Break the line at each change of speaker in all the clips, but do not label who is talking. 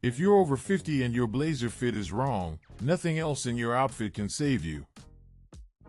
If you're over 50 and your blazer fit is wrong, nothing else in your outfit can save you.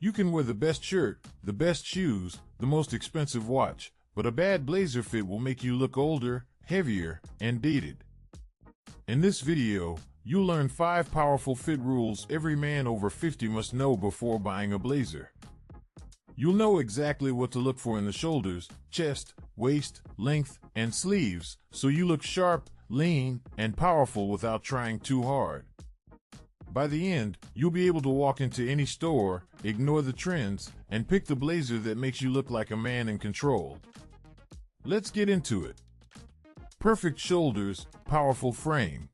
You can wear the best shirt, the best shoes, the most expensive watch, but a bad blazer fit will make you look older, heavier, and dated. In this video, you'll learn 5 powerful fit rules every man over 50 must know before buying a blazer. You'll know exactly what to look for in the shoulders, chest, waist, length, and sleeves, so you look sharp, lean, and powerful without trying too hard. By the end, you'll be able to walk into any store, ignore the trends, and pick the blazer that makes you look like a man in control. Let's get into it. Perfect shoulders, powerful frame.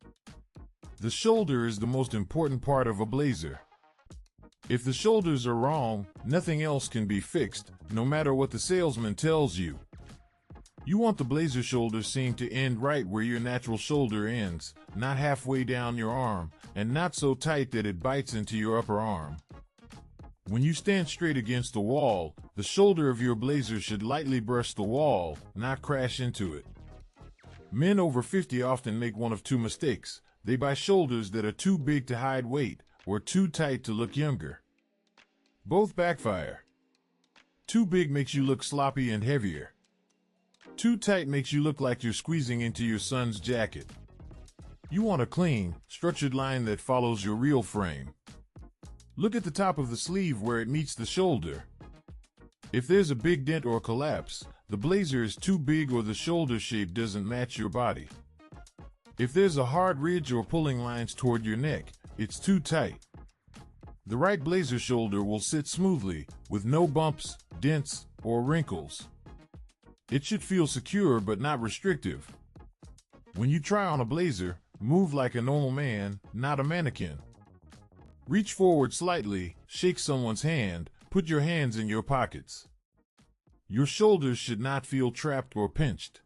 The shoulder is the most important part of a blazer. If the shoulders are wrong, nothing else can be fixed, no matter what the salesman tells you. You want the blazer shoulder seam to end right where your natural shoulder ends, not halfway down your arm, and not so tight that it bites into your upper arm. When you stand straight against the wall, the shoulder of your blazer should lightly brush the wall, not crash into it. Men over 50 often make one of 2 mistakes. They buy shoulders that are too big to hide weight, or too tight to look younger. Both backfire. Too big makes you look sloppy and heavier. Too tight makes you look like you're squeezing into your son's jacket. You want a clean, structured line that follows your real frame. Look at the top of the sleeve where it meets the shoulder. If there's a big dent or collapse, the blazer is too big or the shoulder shape doesn't match your body. If there's a hard ridge or pulling lines toward your neck, it's too tight. The right blazer shoulder will sit smoothly, with no bumps, dents, or wrinkles. It should feel secure but not restrictive. When you try on a blazer, move like a normal man, not a mannequin. Reach forward slightly, shake someone's hand, put your hands in your pockets. Your shoulders should not feel trapped or pinched.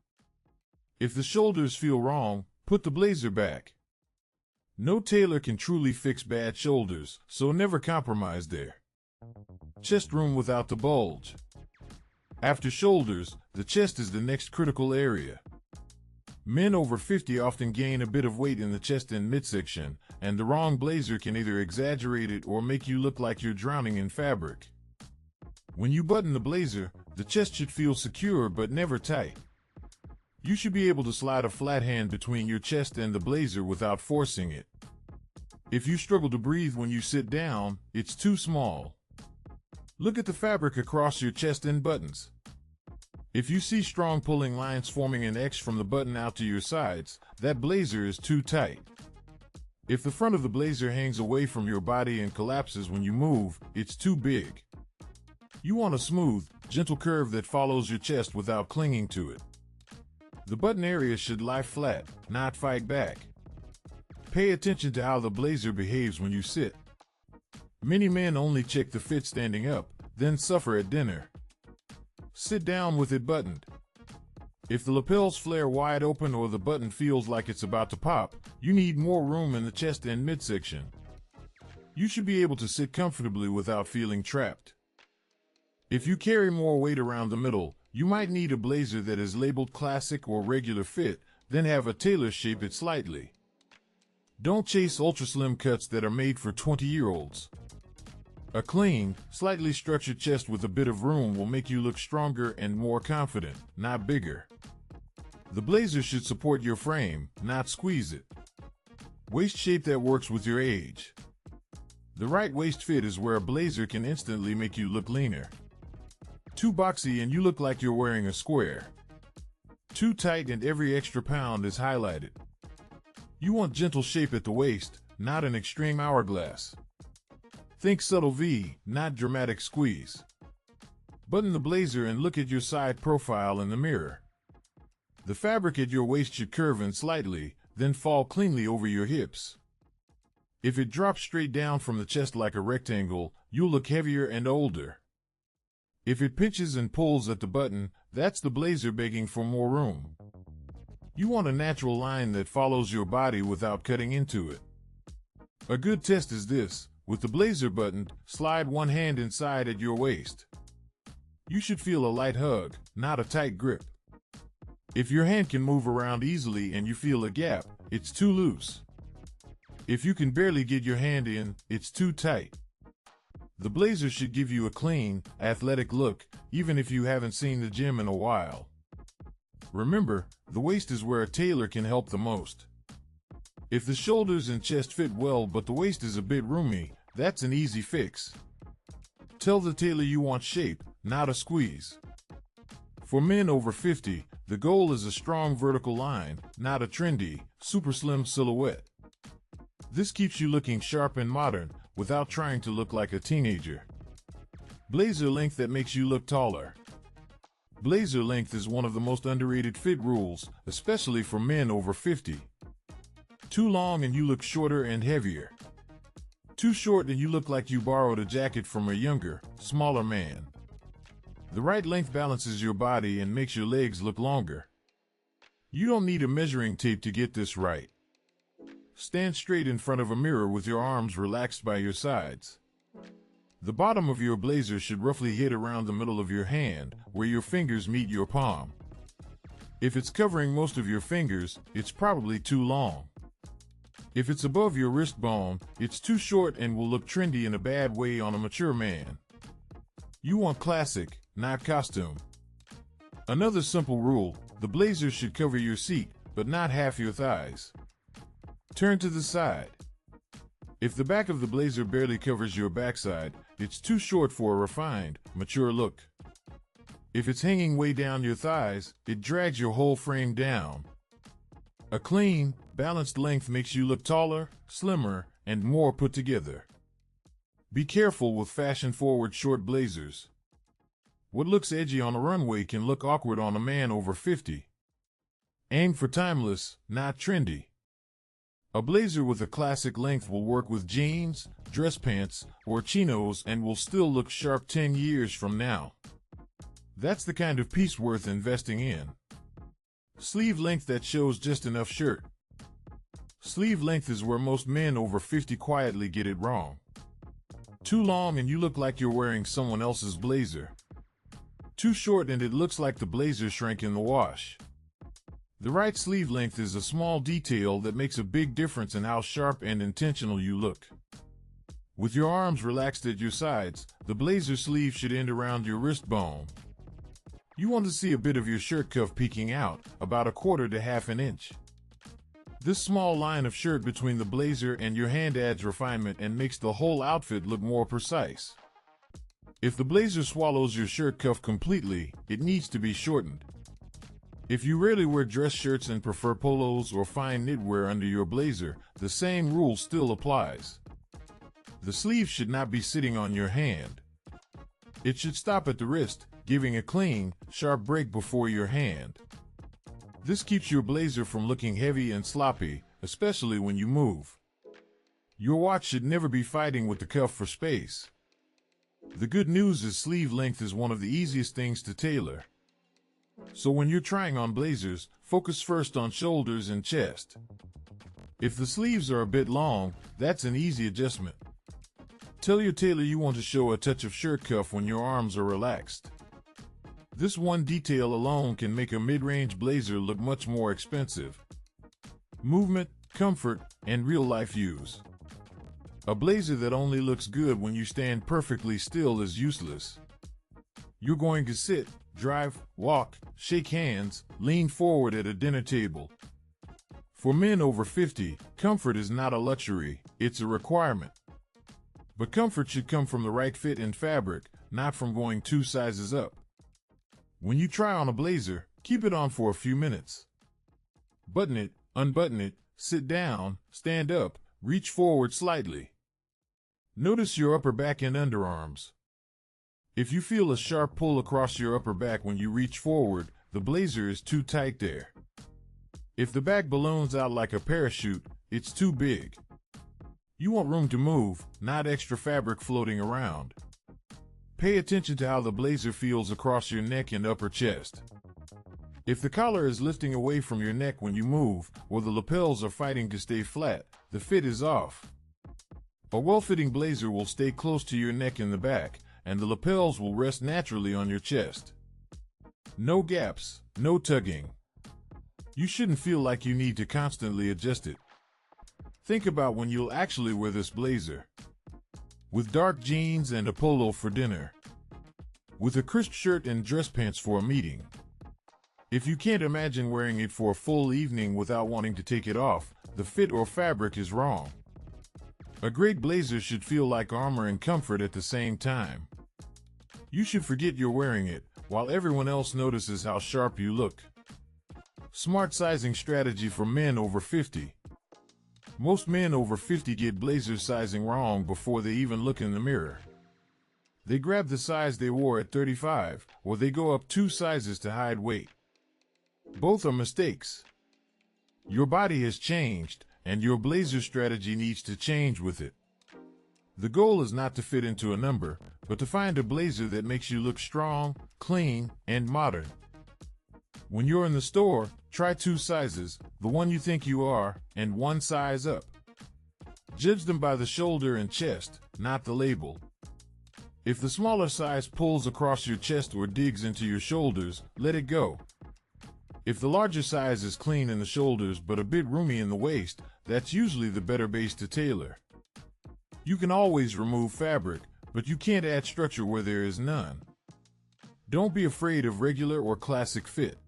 If the shoulders feel wrong, put the blazer back. No tailor can truly fix bad shoulders, so never compromise there. Chest room without the bulge. After shoulders, the chest is the next critical area. Men over 50 often gain a bit of weight in the chest and midsection, and the wrong blazer can either exaggerate it or make you look like you're drowning in fabric. When you button the blazer, the chest should feel secure but never tight. You should be able to slide a flat hand between your chest and the blazer without forcing it. If you struggle to breathe when you sit down, it's too small. Look at the fabric across your chest and buttons. If you see strong pulling lines forming an X from the button out to your sides, that blazer is too tight. If the front of the blazer hangs away from your body and collapses when you move, it's too big. You want a smooth, gentle curve that follows your chest without clinging to it. The button area should lie flat, not fight back. Pay attention to how the blazer behaves when you sit. Many men only check the fit standing up, then suffer at dinner. Sit down with it buttoned. If the lapels flare wide open or the button feels like it's about to pop, you need more room in the chest and midsection. You should be able to sit comfortably without feeling trapped. If you carry more weight around the middle, you might need a blazer that is labeled classic or regular fit, then have a tailor shape it slightly. Don't chase ultra-slim cuts that are made for 20-year-olds. A clean, slightly structured chest with a bit of room will make you look stronger and more confident, not bigger. The blazer should support your frame, not squeeze it. Waist shape that works with your age. The right waist fit is where a blazer can instantly make you look leaner. Too boxy and you look like you're wearing a square. Too tight and every extra pound is highlighted. You want gentle shape at the waist, not an extreme hourglass. Think subtle V, not dramatic squeeze. Button the blazer and look at your side profile in the mirror. The fabric at your waist should curve in slightly, then fall cleanly over your hips. If it drops straight down from the chest like a rectangle, you'll look heavier and older. If it pinches and pulls at the button, that's the blazer begging for more room. You want a natural line that follows your body without cutting into it. A good test is this. With the blazer buttoned, slide one hand inside at your waist. You should feel a light hug, not a tight grip. If your hand can move around easily and you feel a gap, it's too loose. If you can barely get your hand in, it's too tight. The blazer should give you a clean, athletic look, even if you haven't seen the gym in a while. Remember, the waist is where a tailor can help the most. If the shoulders and chest fit well but the waist is a bit roomy, that's an easy fix. Tell the tailor you want shape, not a squeeze. For men over 50, the goal is a strong vertical line, not a trendy, super slim silhouette. This keeps you looking sharp and modern without trying to look like a teenager. Blazer length that makes you look taller. Blazer length is one of the most underrated fit rules, especially for men over 50. Too long and you look shorter and heavier. Too short and you look like you borrowed a jacket from a younger, smaller man. The right length balances your body and makes your legs look longer. You don't need a measuring tape to get this right. Stand straight in front of a mirror with your arms relaxed by your sides. The bottom of your blazer should roughly hit around the middle of your hand, where your fingers meet your palm. If it's covering most of your fingers, it's probably too long. If it's above your wrist bone, it's too short and will look trendy in a bad way on a mature man. You want classic, not costume. Another simple rule, the blazer should cover your seat, but not half your thighs. Turn to the side. If the back of the blazer barely covers your backside, it's too short for a refined, mature look. If it's hanging way down your thighs, it drags your whole frame down. A clean, balanced length makes you look taller, slimmer, and more put together. Be careful with fashion-forward short blazers. What looks edgy on a runway can look awkward on a man over 50. Aim for timeless, not trendy. A blazer with a classic length will work with jeans, dress pants, or chinos and will still look sharp 10 years from now. That's the kind of piece worth investing in. Sleeve length that shows just enough shirt. Sleeve length is where most men over 50 quietly get it wrong. Too long and you look like you're wearing someone else's blazer. Too short and it looks like the blazer shrank in the wash. The right sleeve length is a small detail that makes a big difference in how sharp and intentional you look. With your arms relaxed at your sides, the blazer sleeve should end around your wrist bone. You want to see a bit of your shirt cuff peeking out, about 1/4 to 1/2 an inch. This small line of shirt between the blazer and your hand adds refinement and makes the whole outfit look more precise. If the blazer swallows your shirt cuff completely, it needs to be shortened. If you rarely wear dress shirts and prefer polos or fine knitwear under your blazer, the same rule still applies. The sleeve should not be sitting on your hand. It should stop at the wrist, giving a clean, sharp break before your hand. This keeps your blazer from looking heavy and sloppy, especially when you move. Your watch should never be fighting with the cuff for space. The good news is sleeve length is one of the easiest things to tailor. So when you're trying on blazers, focus first on shoulders and chest. If the sleeves are a bit long, that's an easy adjustment. Tell your tailor you want to show a touch of shirt cuff when your arms are relaxed. This one detail alone can make a mid-range blazer look much more expensive. Movement, comfort, and real-life use. A blazer that only looks good when you stand perfectly still is useless. You're going to sit, drive, walk, shake hands, lean forward at a dinner table. For men over 50, comfort is not a luxury, it's a requirement. But comfort should come from the right fit and fabric, not from going 2 sizes up. When you try on a blazer, keep it on for a few minutes. Button it, unbutton it, sit down, stand up, reach forward slightly. Notice your upper back and underarms. If you feel a sharp pull across your upper back when you reach forward, the blazer is too tight there. If the back balloons out like a parachute, it's too big. You want room to move, not extra fabric floating around. Pay attention to how the blazer feels across your neck and upper chest. If the collar is lifting away from your neck when you move, or the lapels are fighting to stay flat, the fit is off. A well-fitting blazer will stay close to your neck in the back, and the lapels will rest naturally on your chest. No gaps, no tugging. You shouldn't feel like you need to constantly adjust it. Think about when you'll actually wear this blazer. With dark jeans and a polo for dinner. With a crisp shirt and dress pants for a meeting. If you can't imagine wearing it for a full evening without wanting to take it off, the fit or fabric is wrong. A great blazer should feel like armor and comfort at the same time. You should forget you're wearing it, while everyone else notices how sharp you look. Smart sizing strategy for men over 50. Most men over 50 get blazer sizing wrong before they even look in the mirror. They grab the size they wore at 35, or they go up 2 sizes to hide weight. Both are mistakes. Your body has changed, and your blazer strategy needs to change with it. The goal is not to fit into a number, but to find a blazer that makes you look strong, clean, and modern. When you're in the store, try 2 sizes, the one you think you are, and 1 size up. Judge them by the shoulder and chest, not the label. If the smaller size pulls across your chest or digs into your shoulders, let it go. If the larger size is clean in the shoulders but a bit roomy in the waist, that's usually the better base to tailor. You can always remove fabric, but you can't add structure where there is none. Don't be afraid of regular or classic fit.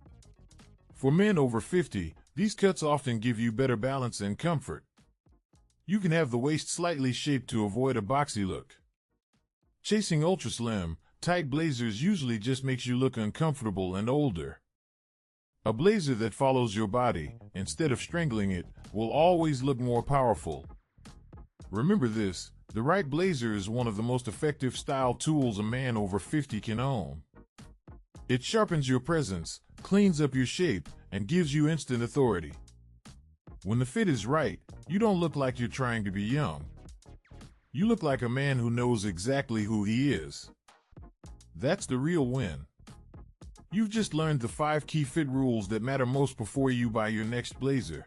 For men over 50, these cuts often give you better balance and comfort. You can have the waist slightly shaped to avoid a boxy look. Chasing ultra slim, tight blazers usually just makes you look uncomfortable and older. A blazer that follows your body, instead of strangling it, will always look more powerful. Remember this, the right blazer is one of the most effective style tools a man over 50 can own. It sharpens your presence, cleans up your shape, and gives you instant authority. When the fit is right, you don't look like you're trying to be young. You look like a man who knows exactly who he is. That's the real win. You've just learned the 5 key fit rules that matter most before you buy your next blazer.